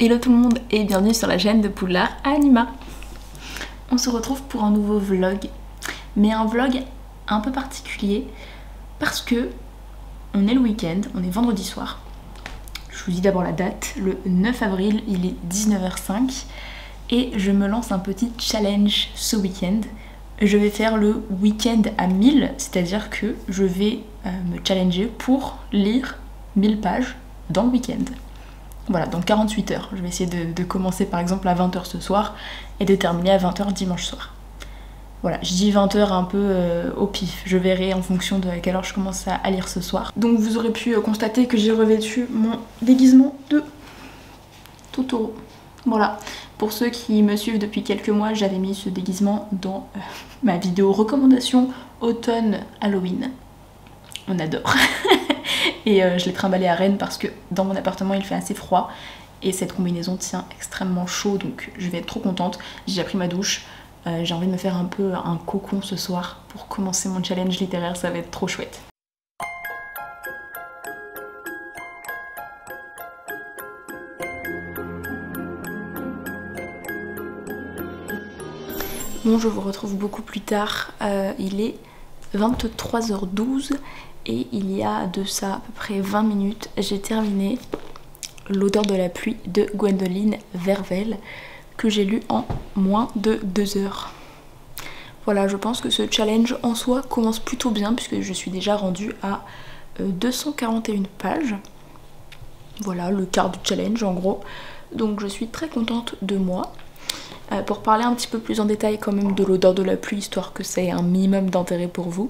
Hello tout le monde et bienvenue sur la chaîne de Poudlard Anima. On se retrouve pour un nouveau vlog, mais un vlog un peu particulier parce que on est le week-end, on est vendredi soir. Je vous dis d'abord la date, le 9 avril, il est 19h05 et je me lance un petit challenge ce week-end. Je vais faire le week-end à 1000, c'est-à-dire que je vais me challenger pour lire 1000 pages dans le week-end. Voilà, dans 48 heures. Je vais essayer de commencer par exemple à 20h ce soir et de terminer à 20h dimanche soir. Voilà, je dis 20h un peu au pif. Je verrai en fonction de à quelle heure je commence à lire ce soir. Donc vous aurez pu constater que j'ai revêtu mon déguisement de Totoro. Voilà, pour ceux qui me suivent depuis quelques mois, j'avais mis ce déguisement dans ma vidéo recommandation automne Halloween. On adore. Et je l'ai trimballé à Rennes parce que dans mon appartement il fait assez froid et cette combinaison tient extrêmement chaud, donc je vais être trop contente. J'ai déjà pris ma douche, j'ai envie de me faire un peu un cocon ce soir pour commencer mon challenge littéraire, ça va être trop chouette. Bon, je vous retrouve beaucoup plus tard, il est 23h12 et il y a de ça à peu près 20 minutes, j'ai terminé L'odeur de la pluie de Gwendoline Vervel que j'ai lu en moins de 2 heures. Voilà, je pense que ce challenge en soi commence plutôt bien puisque je suis déjà rendue à 241 pages. Voilà, le quart du challenge en gros. Donc je suis très contente de moi. Pour parler un petit peu plus en détail quand même de L'odeur de la pluie, histoire que ça ait un minimum d'intérêt pour vous.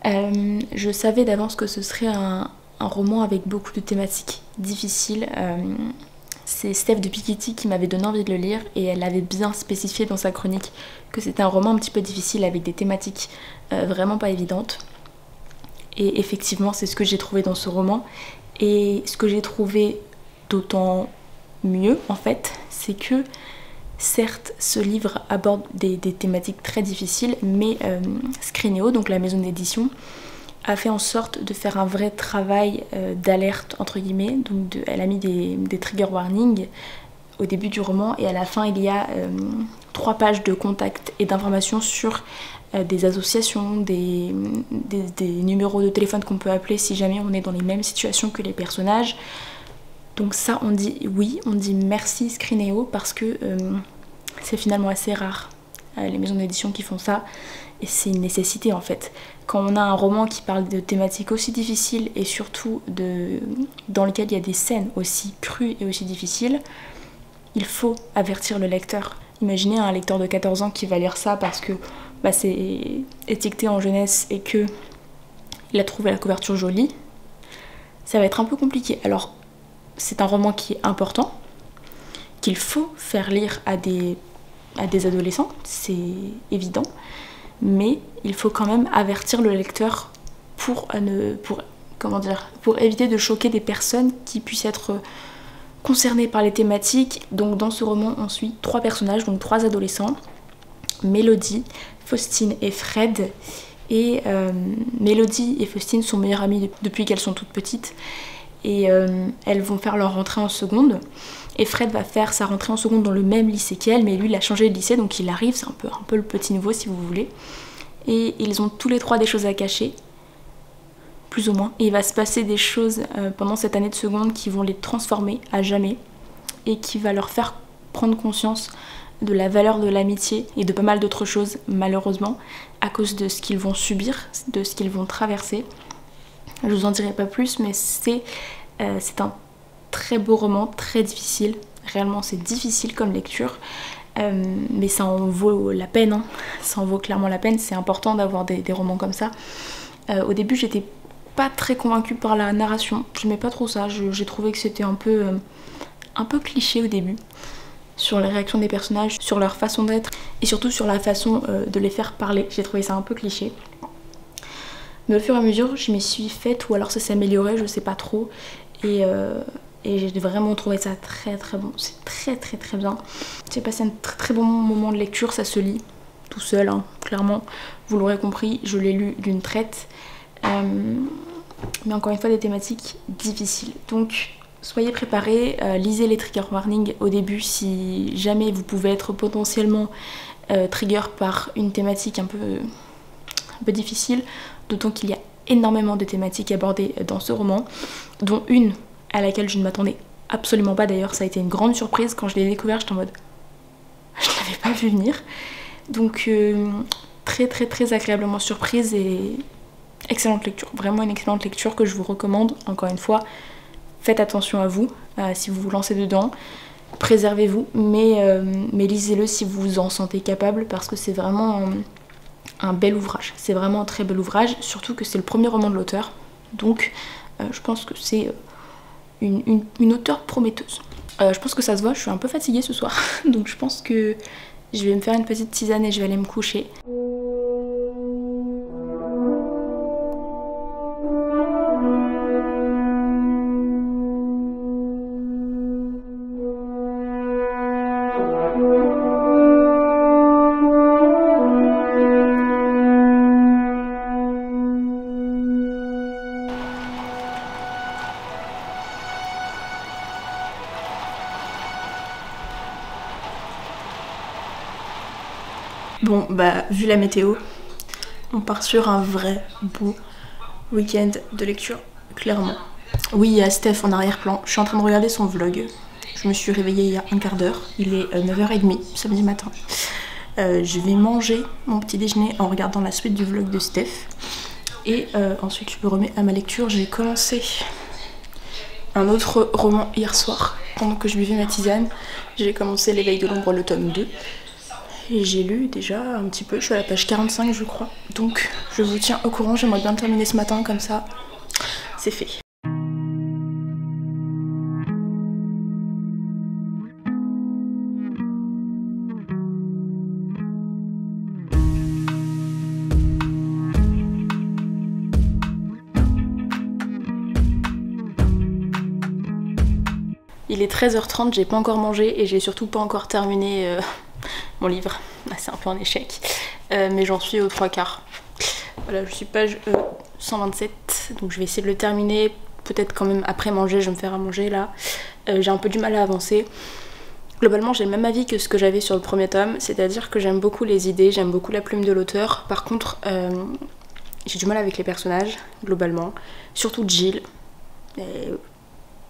Je savais d'avance que ce serait un roman avec beaucoup de thématiques difficiles. C'est Steph de Piketty qui m'avait donné envie de le lire et elle avait bien spécifié dans sa chronique que c'était un roman un petit peu difficile avec des thématiques vraiment pas évidentes. Et effectivement c'est ce que j'ai trouvé dans ce roman. Et ce que j'ai trouvé d'autant mieux en fait, c'est que certes, ce livre aborde des thématiques très difficiles, mais Scrinéo, donc la maison d'édition, a fait en sorte de faire un vrai travail d'alerte, entre guillemets. Donc elle a mis des trigger warnings au début du roman, et à la fin, il y a 3 pages de contacts et d'informations sur des associations, des numéros de téléphone qu'on peut appeler si jamais on est dans les mêmes situations que les personnages. Donc ça, on dit oui, on dit merci Scrinéo parce que c'est finalement assez rare, les maisons d'édition qui font ça, et c'est une nécessité en fait. Quand on a un roman qui parle de thématiques aussi difficiles et surtout dans lequel il y a des scènes aussi crues et aussi difficiles, il faut avertir le lecteur. Imaginez un lecteur de 14 ans qui va lire ça parce que c'est étiqueté en jeunesse et que il a trouvé la couverture jolie, ça va être un peu compliqué. Alors c'est un roman qui est important, qu'il faut faire lire à des adolescents, c'est évident, mais il faut quand même avertir le lecteur pour éviter de choquer des personnes qui puissent être concernées par les thématiques. Donc dans ce roman on suit 3 personnages, donc 3 adolescents, Mélodie, Faustine et Fred. Et Mélodie et Faustine sont meilleures amies depuis qu'elles sont toutes petites. Et elles vont faire leur rentrée en seconde et Fred va faire sa rentrée en seconde dans le même lycée qu'elle, mais lui il a changé de lycée donc il arrive, c'est un peu le petit nouveau si vous voulez, et ils ont tous les 3 des choses à cacher, plus ou moins, et il va se passer des choses pendant cette année de seconde qui vont les transformer à jamais et qui va leur faire prendre conscience de la valeur de l'amitié et de pas mal d'autres choses malheureusement à cause de ce qu'ils vont subir, de ce qu'ils vont traverser. Je vous en dirai pas plus, mais c'est un très beau roman, très difficile. Réellement, c'est difficile comme lecture, mais ça en vaut la peine. Hein. Ça en vaut clairement la peine. C'est important d'avoir des romans comme ça. Au début, j'étais pas très convaincue par la narration. J'aimais pas trop ça. J'ai trouvé que c'était un peu cliché au début. Sur les réactions des personnages, sur leur façon d'être et surtout sur la façon de les faire parler. J'ai trouvé ça un peu cliché. Mais au fur et à mesure, je m'y suis faite, ou alors ça s'est amélioré, je sais pas trop. Et j'ai vraiment trouvé ça très très bon. C'est très très très bien. J'ai passé un très très bon moment de lecture, ça se lit tout seul, hein, clairement. Vous l'aurez compris, je l'ai lu d'une traite. Mais encore une fois, des thématiques difficiles. Donc soyez préparés, lisez les trigger warnings au début si jamais vous pouvez être potentiellement trigger par une thématique un peu difficile, d'autant qu'il y a énormément de thématiques abordées dans ce roman, dont une à laquelle je ne m'attendais absolument pas. D'ailleurs, ça a été une grande surprise quand je l'ai découvert, j'étais en mode je l'avais pas vu venir. Donc très agréablement surprise et excellente lecture, vraiment une excellente lecture que je vous recommande. Encore une fois, faites attention à vous si vous vous lancez dedans, préservez-vous, mais lisez-le si vous vous en sentez capable, parce que c'est vraiment un bel ouvrage, c'est vraiment un très bel ouvrage, surtout que c'est le premier roman de l'auteur, donc je pense que c'est une auteure prometteuse. Je pense que ça se voit, je suis un peu fatiguée ce soir, donc je pense que je vais me faire une petite tisane et je vais aller me coucher. Bon bah vu la météo, on part sur un vrai beau week-end de lecture, clairement. Oui, il y a Steph en arrière-plan, je suis en train de regarder son vlog. Je me suis réveillée il y a un quart d'heure, il est 9h30 samedi matin. Je vais manger mon petit déjeuner en regardant la suite du vlog de Steph. Et ensuite je me remets à ma lecture. J'ai commencé un autre roman hier soir, pendant que je buvais ma tisane. J'ai commencé L'éveil de l'ombre, le tome 2. Et j'ai lu déjà un petit peu, je suis à la page 45 je crois. Donc je vous tiens au courant, j'aimerais bien le terminer ce matin, comme ça c'est fait. Il est 13h30, j'ai pas encore mangé et j'ai surtout pas encore terminé mon livre. C'est un peu un échec, mais j'en suis aux 3/4. Voilà, je suis page 127, donc je vais essayer de le terminer. Peut-être quand même après manger, je vais me faire à manger là. J'ai un peu du mal à avancer. Globalement, j'ai le même avis que ce que j'avais sur le premier tome, c'est-à-dire que j'aime beaucoup les idées, j'aime beaucoup la plume de l'auteur. Par contre, j'ai du mal avec les personnages, globalement. Surtout Jill.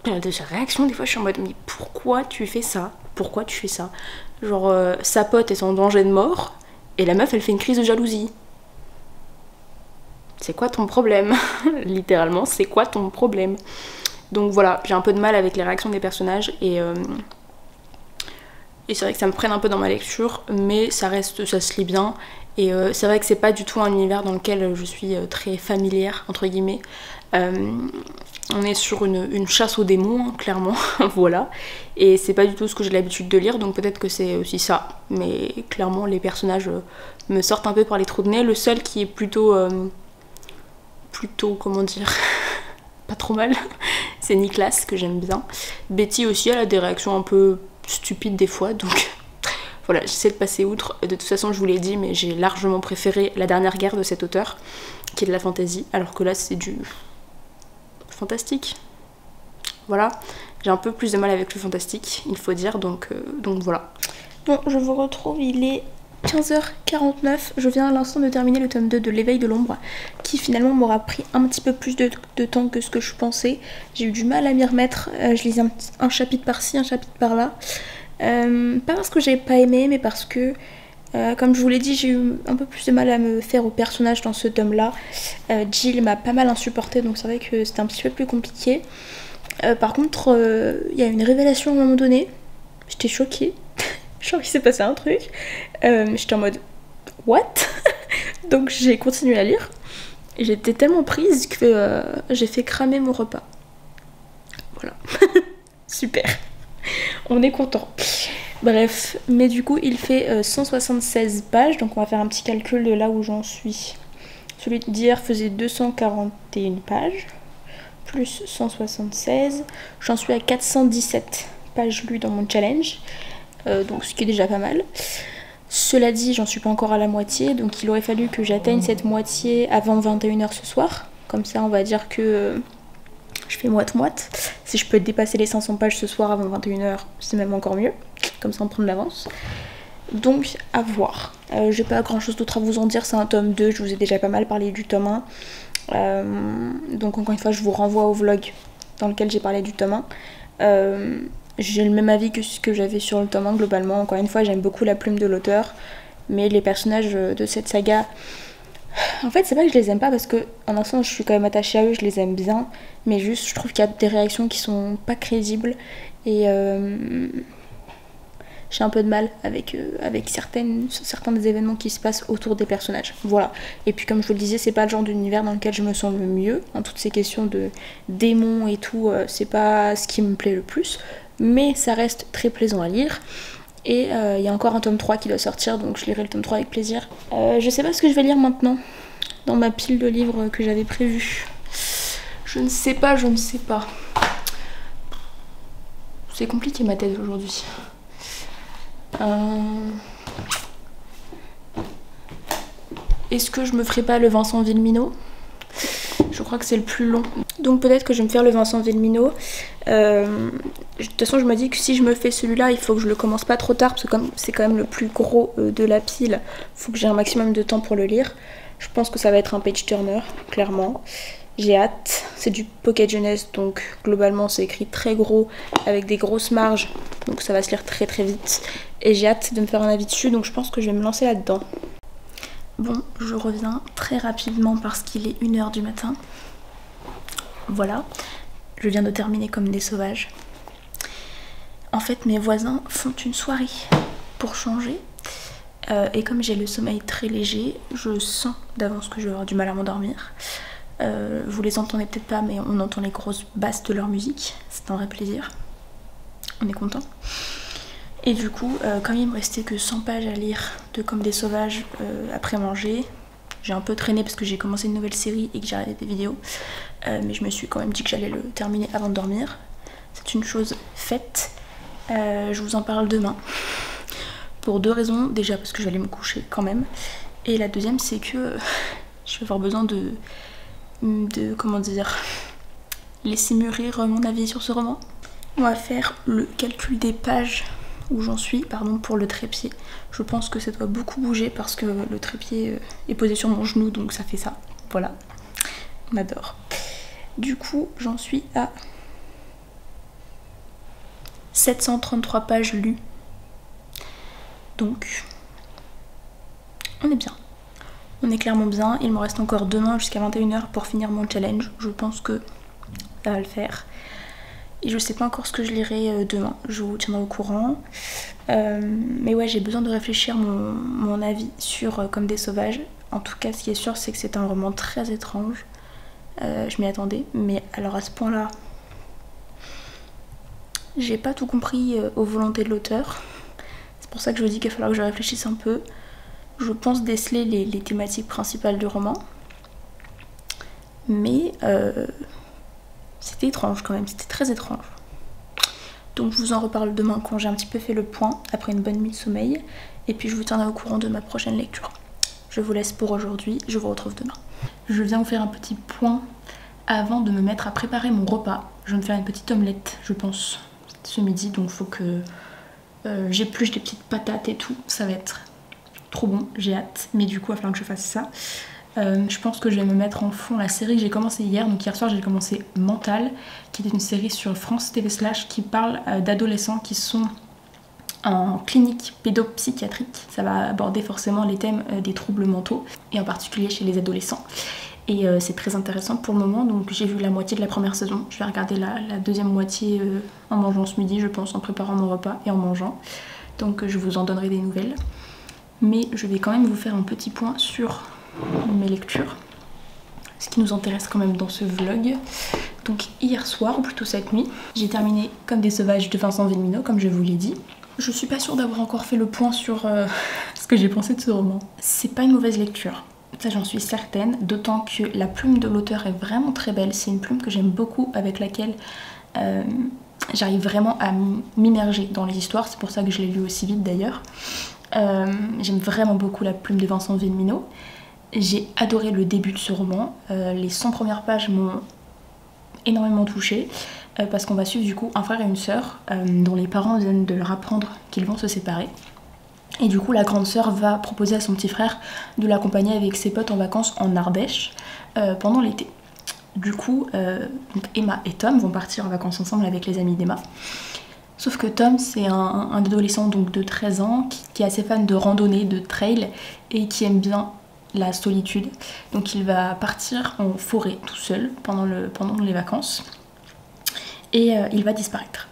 De sa réaction, des fois je suis en mode mais pourquoi tu fais ça? Pourquoi tu fais ça? Genre sa pote est en danger de mort et la meuf elle fait une crise de jalousie. C'est quoi ton problème? Littéralement, c'est quoi ton problème? Donc voilà, j'ai un peu de mal avec les réactions des personnages et c'est vrai que ça me freine un peu dans ma lecture, mais ça se lit bien. Et c'est vrai que c'est pas du tout un univers dans lequel je suis très familière, entre guillemets. On est sur une chasse aux démons, hein, clairement, voilà. Et c'est pas du tout ce que j'ai l'habitude de lire, donc peut-être que c'est aussi ça. Mais clairement, les personnages me sortent un peu par les trous de nez. Le seul qui est plutôt comment dire, pas trop mal, c'est Nicolas, que j'aime bien. Betty aussi, elle a des réactions un peu stupides des fois, donc voilà, j'essaie de passer outre. De toute façon, je vous l'ai dit, mais j'ai largement préféré La Dernière Guerre de cet auteur, qui est de la fantasy, alors que là, c'est du fantastique. Voilà, j'ai un peu plus de mal avec le fantastique, il faut dire, donc voilà. Bon, je vous retrouve, il est 15h49, je viens à l'instant de terminer le tome 2 de L'éveil de l'ombre, qui finalement m'aura pris un petit peu plus de temps que ce que je pensais. J'ai eu du mal à m'y remettre, je lisais un chapitre par-ci, un chapitre par-là. Pas parce que j'ai pas aimé, mais parce que, comme je vous l'ai dit, j'ai eu un peu plus de mal à me faire au personnage dans ce tome-là. Jill m'a pas mal insupportée, donc c'est vrai que c'était un petit peu plus compliqué. Par contre, il y a une révélation à un moment donné, j'étais choquée. Genre il s'est passé un truc, j'étais en mode what? Donc j'ai continué à lire et j'étais tellement prise que j'ai fait cramer mon repas. Voilà. Super, on est content. Bref, mais du coup il fait 176 pages, donc on va faire un petit calcul de là où j'en suis. Celui d'hier faisait 241 pages, plus 176, j'en suis à 417 pages lues dans mon challenge. Donc ce qui est déjà pas mal. Cela dit, j'en suis pas encore à la moitié, donc il aurait fallu que j'atteigne cette moitié avant 21h ce soir. Comme ça, on va dire que Je fais moite-moite. Si je peux dépasser les 500 pages ce soir avant 21h, c'est même encore mieux. Comme ça on prend de l'avance. Donc à voir. J'ai pas grand chose d'autre à vous en dire, c'est un tome 2, je vous ai déjà pas mal parlé du tome 1. Donc encore une fois je vous renvoie au vlog dans lequel j'ai parlé du tome 1. J'ai le même avis que ce que j'avais sur le tome 1 globalement. Encore une fois j'aime beaucoup la plume de l'auteur, mais les personnages de cette saga, en fait c'est pas que je les aime pas parce que en un sens je suis quand même attachée à eux, je les aime bien, mais juste je trouve qu'il y a des réactions qui sont pas crédibles et j'ai un peu de mal avec certains des événements qui se passent autour des personnages. Voilà. Et puis comme je vous le disais, c'est pas le genre d'univers dans lequel je me sens le mieux. En toutes ces questions de démons et tout, c'est pas ce qui me plaît le plus. Mais ça reste très plaisant à lire. Et il y a encore un tome 3 qui doit sortir, donc je lirai le tome 3 avec plaisir. Je sais pas ce que je vais lire maintenant, dans ma pile de livres que j'avais prévue. Je ne sais pas. C'est compliqué ma tête aujourd'hui. Est-ce que je me ferai pas le Vincent Villeminot? Je crois que c'est le plus long. Donc peut-être que je vais me faire le Vincent Villeminot. De toute façon je me dis que si je me fais celui-là, il faut que je le commence pas trop tard parce que comme c'est quand même le plus gros de la pile, il faut que j'ai un maximum de temps pour le lire. Je pense que ça va être un page turner, clairement. J'ai hâte. C'est du pocket jeunesse, donc globalement c'est écrit très gros avec des grosses marges, donc ça va se lire très très vite. Et j'ai hâte de me faire un avis dessus, donc je pense que je vais me lancer là-dedans. Bon, je reviens très rapidement parce qu'il est 1h du matin. Voilà, je viens de terminer Comme des sauvages. En fait, mes voisins font une soirée pour changer. Et comme j'ai le sommeil très léger, je sens d'avance que je vais avoir du mal à m'endormir. Vous les entendez peut-être pas, mais on entend les grosses basses de leur musique. C'est un vrai plaisir. On est content. Et du coup, comme il me restait que 100 pages à lire de Comme des sauvages après manger, j'ai un peu traîné parce que j'ai commencé une nouvelle série et que j'ai arrêté des vidéos. Mais je me suis quand même dit que j'allais le terminer avant de dormir. C'est une chose faite. Je vous en parle demain. Pour 2 raisons. Déjà parce que je vais aller me coucher quand même. Et la deuxième, c'est que je vais avoir besoin de comment dire, laisser mûrir mon avis sur ce roman. On va faire le calcul des pages où j'en suis, pardon, pour le trépied. Je pense que ça doit beaucoup bouger parce que le trépied est posé sur mon genou, donc ça fait ça. Voilà, on adore. Du coup, j'en suis à 733 pages lues. Donc, on est bien. On est clairement bien. Il me reste encore demain jusqu'à 21h pour finir mon challenge. Je pense que ça va le faire. Et je sais pas encore ce que je lirai demain. Je vous tiendrai au courant. Mais ouais, j'ai besoin de réfléchir mon avis sur Comme des sauvages. En tout cas, ce qui est sûr, c'est que c'est un roman très étrange. Je m'y attendais. Mais alors à ce point-là, j'ai pas tout compris aux volontés de l'auteur. C'est pour ça que je vous dis qu'il va falloir que je réfléchisse un peu. Je pense déceler les thématiques principales du roman. Mais c'était étrange quand même, c'était très étrange. Donc je vous en reparle demain quand j'ai un petit peu fait le point, après une bonne nuit de sommeil. Et puis je vous tiendrai au courant de ma prochaine lecture. Je vous laisse pour aujourd'hui, je vous retrouve demain. Je viens vous faire un petit point avant de me mettre à préparer mon repas. Je vais me faire une petite omelette, je pense, ce midi. Donc il faut que j'épluche des petites patates et tout, ça va être trop bon, j'ai hâte, mais du coup il va falloir que je fasse ça. Je pense que je vais me mettre en fond la série que j'ai commencé hier. Donc hier soir j'ai commencé Mental, qui était une série sur France TV Slash qui parle d'adolescents qui sont en clinique pédopsychiatrique. Ça va aborder forcément les thèmes des troubles mentaux, et en particulier chez les adolescents. Et c'est très intéressant pour le moment, donc j'ai vu la moitié de la première saison. Je vais regarder la deuxième moitié en mangeant ce midi, je pense, en préparant mon repas et en mangeant. Donc je vous en donnerai des nouvelles. Mais je vais quand même vous faire un petit point sur mes lectures, ce qui nous intéresse quand même dans ce vlog. Donc hier soir, ou plutôt cette nuit, j'ai terminé Comme des sauvages de Vincent Villeminot, comme je vous l'ai dit. Je suis pas sûre d'avoir encore fait le point sur ce que j'ai pensé de ce roman. C'est pas une mauvaise lecture, ça j'en suis certaine, d'autant que la plume de l'auteur est vraiment très belle. C'est une plume que j'aime beaucoup, avec laquelle j'arrive vraiment à m'immerger dans les histoires. C'est pour ça que je l'ai lu aussi vite d'ailleurs. J'aime vraiment beaucoup la plume de Vincent Villeminot. J'ai adoré le début de ce roman. Les 100 premières pages m'ont énormément touchée parce qu'on va suivre du coup un frère et une sœur dont les parents viennent de leur apprendre qu'ils vont se séparer. Et du coup la grande sœur va proposer à son petit frère de l'accompagner avec ses potes en vacances en Ardèche pendant l'été. Du coup, donc Emma et Tom vont partir en vacances ensemble avec les amis d'Emma. Sauf que Tom, c'est un adolescent donc de 13 ans qui est assez fan de randonnée, de trail et qui aime bien la solitude. Donc il va partir en forêt tout seul pendant les vacances et il va disparaître.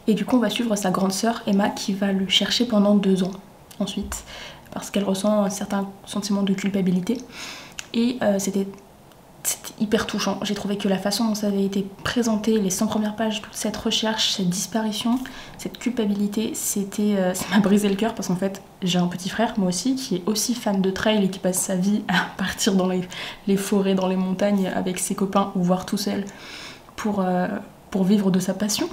Et du coup, on va suivre sa grande sœur Emma qui va le chercher pendant 2 ans ensuite parce qu'elle ressent un certain sentiment de culpabilité. Et c'était hyper touchant. J'ai trouvé que la façon dont ça avait été présenté, les 100 premières pages, toute cette recherche, cette disparition, cette culpabilité, ça m'a brisé le cœur parce qu'en fait, j'ai un petit frère, moi aussi, qui est aussi fan de trail et qui passe sa vie à partir dans les forêts, dans les montagnes avec ses copains ou voire tout seul pour vivre de sa passion.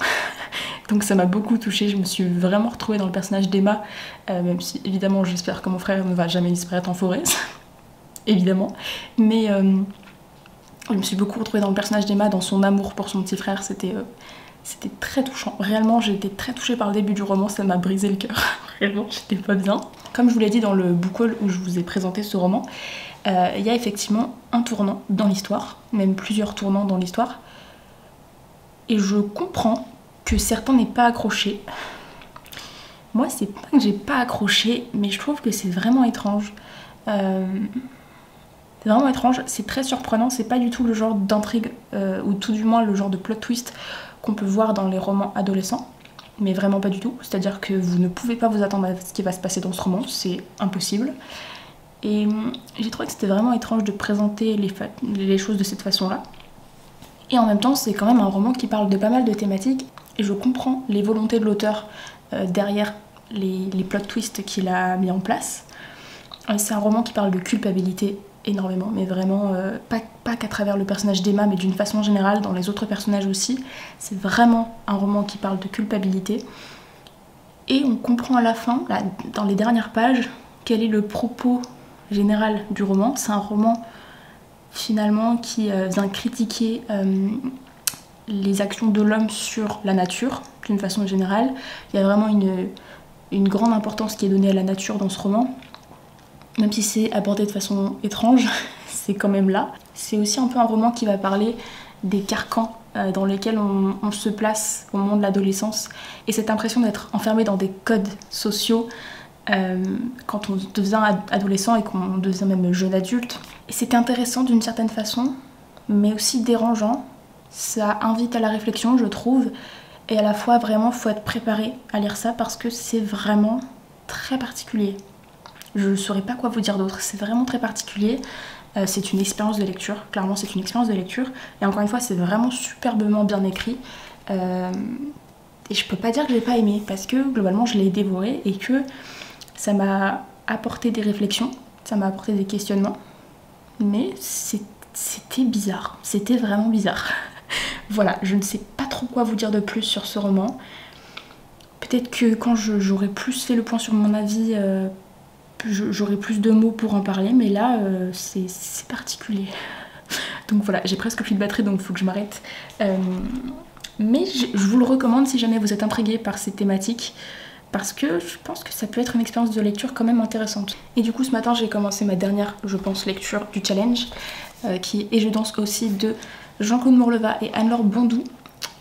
Donc ça m'a beaucoup touchée, je me suis vraiment retrouvée dans le personnage d'Emma, même si évidemment j'espère que mon frère ne va jamais disparaître en forêt, évidemment, mais je me suis beaucoup retrouvée dans le personnage d'Emma, dans son amour pour son petit frère, c'était très touchant. Réellement, j'ai été très touchée par le début du roman, ça m'a brisé le cœur. Réellement, j'étais pas bien. Comme je vous l'ai dit dans le book haul où je vous ai présenté ce roman, il y a effectivement un tournant dans l'histoire, même plusieurs tournants dans l'histoire. Et je comprends que certains n'aient pas accroché. Moi, c'est pas que j'ai pas accroché, mais je trouve que c'est vraiment étrange. C'est vraiment étrange, c'est très surprenant, c'est pas du tout le genre d'intrigue, ou tout du moins le genre de plot twist qu'on peut voir dans les romans adolescents, mais vraiment pas du tout, c'est-à-dire que vous ne pouvez pas vous attendre à ce qui va se passer dans ce roman, c'est impossible. Et j'ai trouvé que c'était vraiment étrange de présenter les choses de cette façon-là. Et en même temps, c'est quand même un roman qui parle de pas mal de thématiques, et je comprends les volontés de l'auteur derrière les plot twists qu'il a mis en place. C'est un roman qui parle de culpabilité énormément, mais vraiment pas qu'à travers le personnage d'Emma, mais d'une façon générale dans les autres personnages aussi. C'est vraiment un roman qui parle de culpabilité. Et on comprend à la fin, là, dans les dernières pages, quel est le propos général du roman. C'est un roman finalement qui vient critiquer les actions de l'homme sur la nature, d'une façon générale. Il y a vraiment une grande importance qui est donnée à la nature dans ce roman. Même si c'est abordé de façon étrange, c'est quand même là. C'est aussi un peu un roman qui va parler des carcans dans lesquels on se place au moment de l'adolescence. Et cette impression d'être enfermé dans des codes sociaux quand on devient adolescent et qu'on devient même jeune adulte. Et c'est intéressant d'une certaine façon, mais aussi dérangeant. Ça invite à la réflexion, je trouve. Et à la fois, vraiment, faut être préparé à lire ça parce que c'est vraiment très particulier. Je ne saurais pas quoi vous dire d'autre, c'est vraiment très particulier. C'est une expérience de lecture, clairement c'est une expérience de lecture. Et encore une fois, c'est vraiment superbement bien écrit. Et je peux pas dire que j'ai pas aimé, parce que globalement je l'ai dévoré et que ça m'a apporté des réflexions, ça m'a apporté des questionnements. Mais c'était bizarre, c'était vraiment bizarre. Voilà, je ne sais pas trop quoi vous dire de plus sur ce roman. Peut-être que quand j'aurai plus fait le point sur mon avis, j'aurai plus de mots pour en parler, mais là c'est particulier. Donc voilà, j'ai presque plus de batterie, donc il faut que je m'arrête. Mais je vous le recommande si jamais vous êtes intrigué par ces thématiques, parce que je pense que ça peut être une expérience de lecture quand même intéressante. Et du coup ce matin j'ai commencé ma dernière, je pense, lecture du challenge, qui est Et je danse aussi de Jean-Claude Morleva et Anne-Laure Bondou.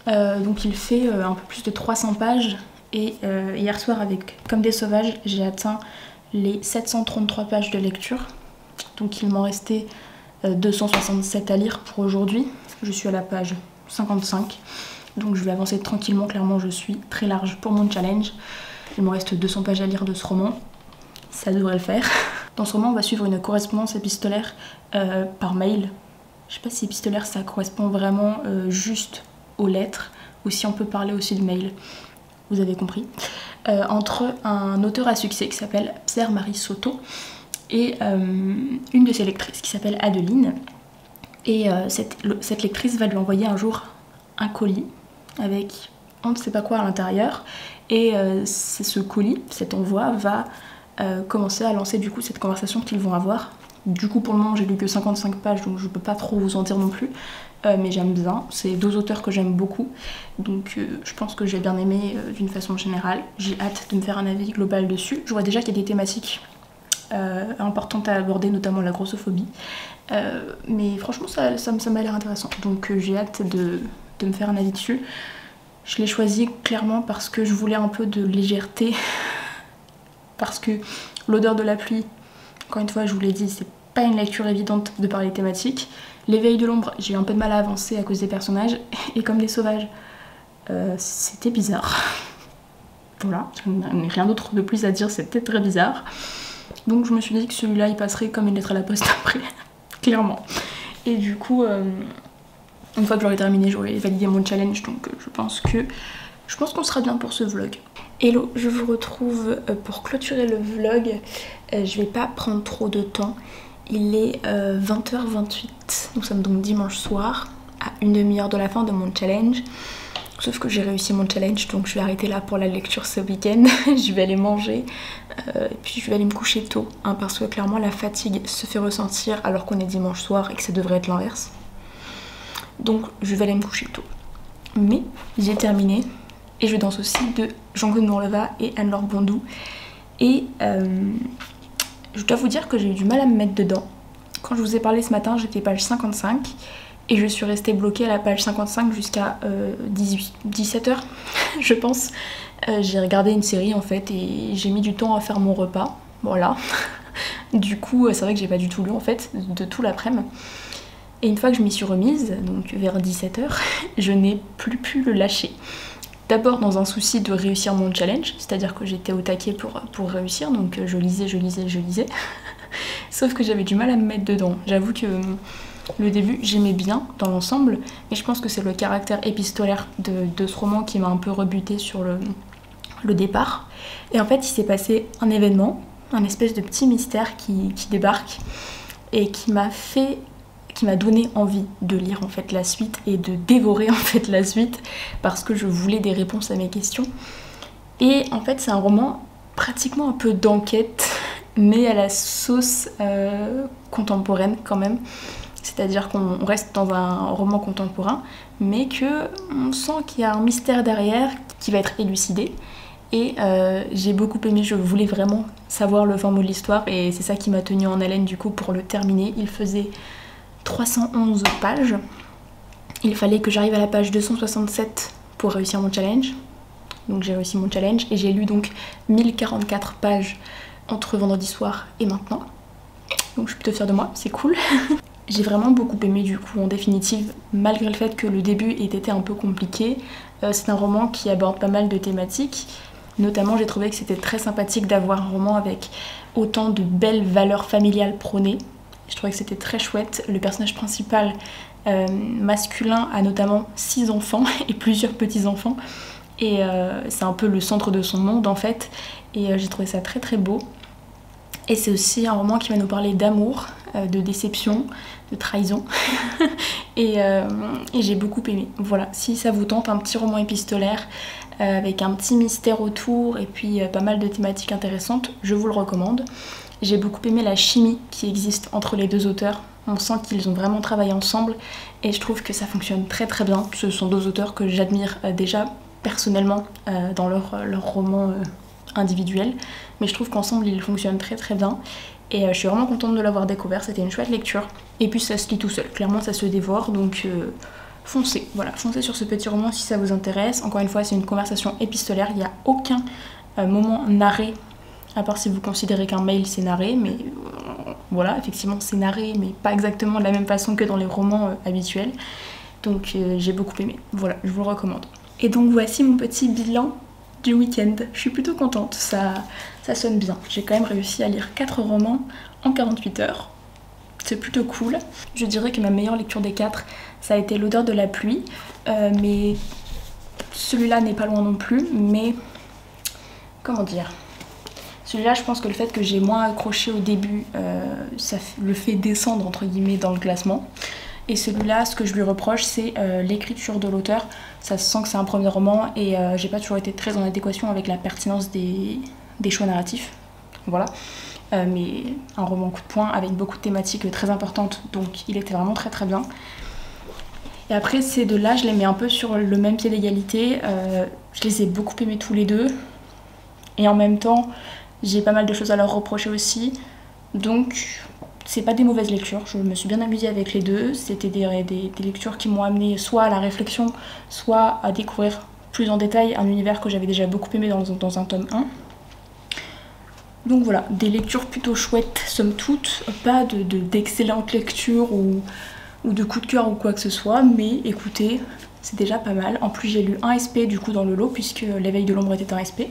Donc il fait un peu plus de 300 pages, et hier soir avec Comme des sauvages, j'ai atteint les 733 pages de lecture. Donc il m'en restait 267 à lire pour aujourd'hui. Je suis à la page 55. Donc je vais avancer tranquillement, clairement je suis très large pour mon challenge. Il me reste 200 pages à lire de ce roman. Ça devrait le faire. Dans ce roman, on va suivre une correspondance épistolaire par mail. Je sais pas si épistolaire ça correspond vraiment juste aux lettres, ou si on peut parler aussi de mail. Vous avez compris. Entre un auteur à succès qui s'appelle Pierre-Marie Soto et une de ses lectrices qui s'appelle Adeline. Et cette lectrice va lui envoyer un jour un colis avec on ne sait pas quoi à l'intérieur. Et c'est ce colis, cet envoi, va commencer à lancer du coup cette conversation qu'ils vont avoir. Du coup pour le moment j'ai lu que 55 pages donc je peux pas trop vous en dire non plus. Mais j'aime bien, c'est deux auteurs que j'aime beaucoup. Donc je pense que j'ai bien aimé d'une façon générale. J'ai hâte de me faire un avis global dessus. Je vois déjà qu'il y a des thématiques importantes à aborder, notamment la grossophobie. Mais franchement ça m'a l'air intéressant. Donc j'ai hâte de me faire un avis dessus. Je l'ai choisi clairement parce que je voulais un peu de légèreté. Parce que L'odeur de la pluie, encore une fois je vous l'ai dit, c'est pas une lecture évidente de par les thématiques. L'éveil de l'ombre, j'ai eu un peu de mal à avancer à cause des personnages. Et comme les sauvages, c'était bizarre. Voilà, je n'ai rien d'autre de plus à dire, c'était très bizarre. Donc je me suis dit que celui-là il passerait comme une lettre à la poste après, clairement. Et du coup, une fois que j'aurai terminé, j'aurai validé mon challenge, donc je pense qu'on sera bien pour ce vlog. Hello, je vous retrouve pour clôturer le vlog. Je vais pas prendre trop de temps. Il est 20h28, nous sommes donc dimanche soir, à une demi-heure de la fin de mon challenge. Sauf que j'ai réussi mon challenge, donc je vais arrêter là pour la lecture ce week-end. Je vais aller manger, et puis je vais aller me coucher tôt, hein, parce que clairement la fatigue se fait ressentir alors qu'on est dimanche soir et que ça devrait être l'inverse. Donc je vais aller me coucher tôt. Mais j'ai terminé, et je danse aussi de Jean-Claude Morleva et Anne-Laure Bondou. Et je dois vous dire que j'ai eu du mal à me mettre dedans. Quand je vous ai parlé ce matin, j'étais page 55. Et je suis restée bloquée à la page 55 jusqu'à 17h, je pense. J'ai regardé une série en fait et j'ai mis du temps à faire mon repas. Voilà. Du coup, c'est vrai que j'ai pas du tout lu en fait, de tout l'après-midi. Et une fois que je m'y suis remise, donc vers 17h, je n'ai plus pu le lâcher. D'abord dans un souci de réussir mon challenge, c'est-à-dire que j'étais au taquet pour réussir, donc je lisais. Sauf que j'avais du mal à me mettre dedans. J'avoue que le début, j'aimais bien dans l'ensemble, mais je pense que c'est le caractère épistolaire de ce roman qui m'a un peu rebuté sur le départ. Et en fait, il s'est passé un événement, un espèce de petit mystère qui débarque et qui m'a donné envie de lire en fait la suite et de dévorer en fait la suite parce que je voulais des réponses à mes questions. Et en fait, c'est un roman pratiquement un peu d'enquête, mais à la sauce contemporaine quand même. C'est-à-dire qu'on reste dans un roman contemporain, mais qu'on sent qu'il y a un mystère derrière qui va être élucidé. Et j'ai beaucoup aimé, je voulais vraiment savoir le fin mot de l'histoire, et c'est ça qui m'a tenue en haleine du coup pour le terminer. Il faisait 311 pages. Il fallait que j'arrive à la page 267 pour réussir mon challenge. Donc j'ai réussi mon challenge, et j'ai lu donc 1044 pages entre vendredi soir et maintenant. Donc je suis plutôt fière de moi, c'est cool. J'ai vraiment beaucoup aimé du coup en définitive, malgré le fait que le début ait été un peu compliqué. C'est un roman qui aborde pas mal de thématiques. Notamment j'ai trouvé que c'était très sympathique d'avoir un roman avec autant de belles valeurs familiales prônées. Je trouvais que c'était très chouette. Le personnage principal masculin a notamment 6 enfants et plusieurs petits-enfants. Et c'est un peu le centre de son monde en fait. Et j'ai trouvé ça très très beau. Et c'est aussi un roman qui va nous parler d'amour, de déception, de trahison. et j'ai beaucoup aimé. Voilà, si ça vous tente, un petit roman épistolaire avec un petit mystère autour et puis pas mal de thématiques intéressantes, je vous le recommande. J'ai beaucoup aimé la chimie qui existe entre les deux auteurs. On sent qu'ils ont vraiment travaillé ensemble et je trouve que ça fonctionne très très bien. Ce sont deux auteurs que j'admire déjà personnellement dans leur roman individuel, mais je trouve qu'ensemble ils fonctionnent très très bien et je suis vraiment contente de l'avoir découvert. C'était une chouette lecture et puis ça se lit tout seul, clairement ça se dévore, donc foncez, voilà, foncez sur ce petit roman si ça vous intéresse. Encore une fois, c'est une conversation épistolaire, il n'y a aucun moment narré, à part si vous considérez qu'un mail c'est narré, mais voilà, effectivement c'est narré, mais pas exactement de la même façon que dans les romans habituels, donc j'ai beaucoup aimé, voilà, je vous le recommande. Et donc voici mon petit bilan du week-end. Je suis plutôt contente, ça sonne bien. J'ai quand même réussi à lire 4 romans en 48 heures. C'est plutôt cool. Je dirais que ma meilleure lecture des 4, ça a été L'odeur de la pluie. Mais celui-là n'est pas loin non plus. Mais comment dire, celui-là, je pense que le fait que j'ai moins accroché au début, ça le fait descendre entre guillemets dans le classement. Et celui-là, ce que je lui reproche, c'est l'écriture de l'auteur. Ça se sent que c'est un premier roman et j'ai pas toujours été très en adéquation avec la pertinence des choix narratifs. Voilà. mais un roman coup de poing avec beaucoup de thématiques très importantes, donc il était vraiment très très bien. Et après ces deux-là, je les mets un peu sur le même pied d'égalité, je les ai beaucoup aimés tous les deux, et en même temps, j'ai pas mal de choses à leur reprocher aussi, donc c'est pas des mauvaises lectures, je me suis bien amusée avec les deux, c'était des lectures qui m'ont amené soit à la réflexion, soit à découvrir plus en détail un univers que j'avais déjà beaucoup aimé dans un tome 1. Donc voilà, des lectures plutôt chouettes somme toute, pas d'excellentes lectures ou de coup de cœur ou quoi que ce soit, mais écoutez, c'est déjà pas mal. En plus j'ai lu un SP du coup dans le lot puisque L'éveil de l'ombre était un SP.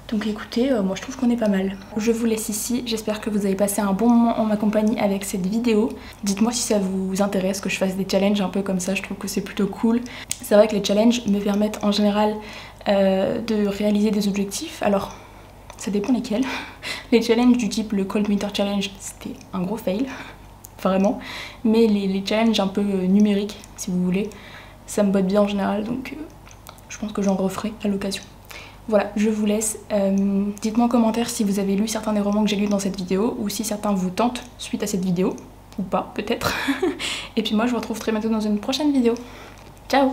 Donc écoutez, moi je trouve qu'on est pas mal. Je vous laisse ici, j'espère que vous avez passé un bon moment en ma compagnie avec cette vidéo. Dites-moi si ça vous intéresse que je fasse des challenges un peu comme ça, je trouve que c'est plutôt cool. C'est vrai que les challenges me permettent en général de réaliser des objectifs, alors ça dépend lesquels. Les challenges du type le Cold Winter Challenge, c'était un gros fail, vraiment. Mais les challenges un peu numériques, si vous voulez, ça me botte bien en général, donc je pense que j'en referai à l'occasion. Voilà, je vous laisse. Dites-moi en commentaire si vous avez lu certains des romans que j'ai lus dans cette vidéo ou si certains vous tentent suite à cette vidéo, ou pas peut-être. Et puis moi je vous retrouve très bientôt dans une prochaine vidéo. Ciao!